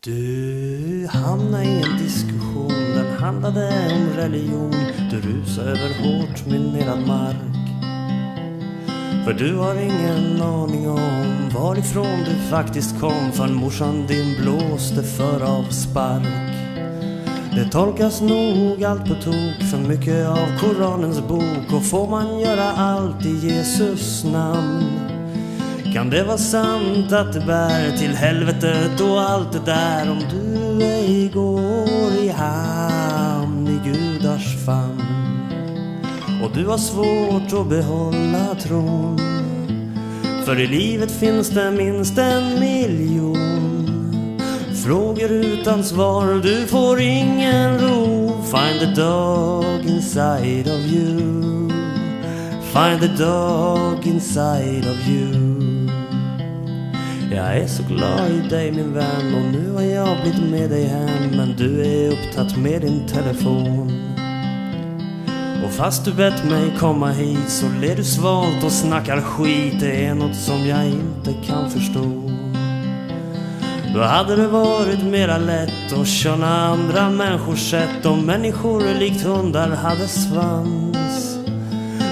Du hamnade i en diskussion, den handlade om religion. Du rusade över hårt minerad mark. För du har ingen aning om varifrån du faktiskt kom, förrän morsan din blåste för avspark. Det tolkas nog allt på tok, för mycket av Koranens bok. Och får man göra allt i Jesus namn, kan det vara sant att det bär till helvetet och allt det där, om du ej går i hamn i gudars famn. Och du har svårt att behålla tron, för i livet finns det minst 1 miljon frågor utan svar. Du får ingen ro. Find the dog inside of you. Find the dog inside of you. Jag är så glad i dig min vän, och nu har jag blivit med dig hem. Men du är upptatt med din telefon, och fast du bett mig komma hit så ler du svalt och snackar skit. Det är något som jag inte kan förstå. Då hade det varit mera lätt att köna andra människors sätt, om människor likt hundar hade svans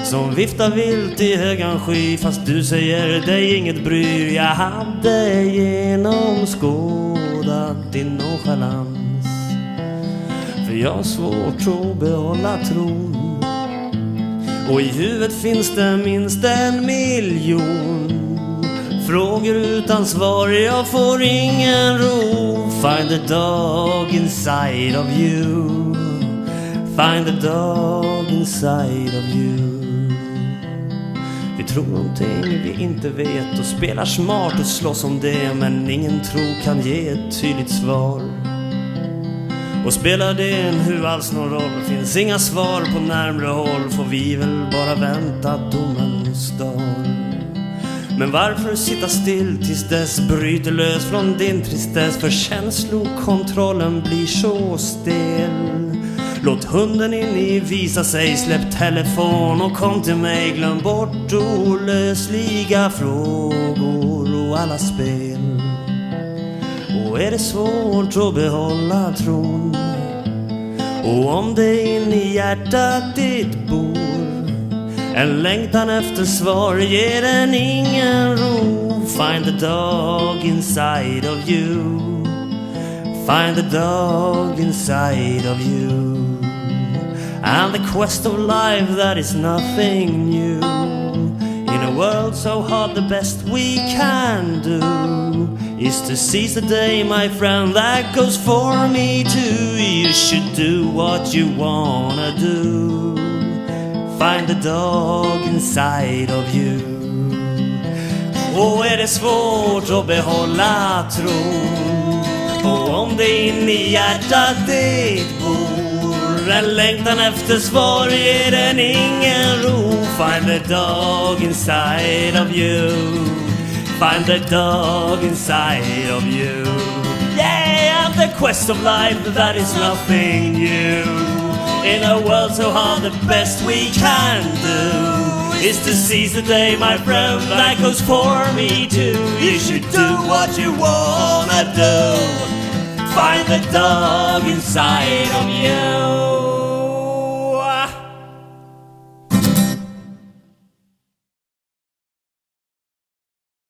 som viftar vilt i högan sky. Fast du säger dig inget bryr. Jag hade genomskådat din nonchalans, för jag har svårt att behålla tron. Och i huvudet finns det minst 1 miljon frågor utan svar. Jag får ingen ro. Find the dog inside of you. Find the dog inside of you. Vi tror någonting vi inte vet och spelar smart och slåss om det, men ingen tro kan ge ett tydligt svar. Och spelar det nu alls någon roll? Finns inga svar på närmre håll, får vi väl bara vänta domens dag. Men varför sitta still tills dess? Bryter lös från din tristess, för känslokontrollen blir så stel. Låt hunden in i visa sig, släpp telefon och kom till mig. Glöm bort olösliga frågor och alla spel. Och är det svårt att behålla tron, och om det in i hjärtat ditt bor en längtan efter svar, ger den ingen ro. Find the dog inside of you. Find the dog inside of you. And the quest of life, that is nothing new. In a world so hard, the best we can do is to seize the day, my friend, that goes for me too. You should do what you wanna do. Find the dog inside of you. Och är det svårt att behålla tron, och om det in i hjärtat ditt bor en längtan efter svar, ger den ingen ro. Find the dog inside of you. Find the dog inside of you. Yeah, and the quest of life, that is nothing new. In a world so hard, the best we can do is to seize the day, my friend, that goes for me too. You should do what you wanna do. Find the dog inside of you.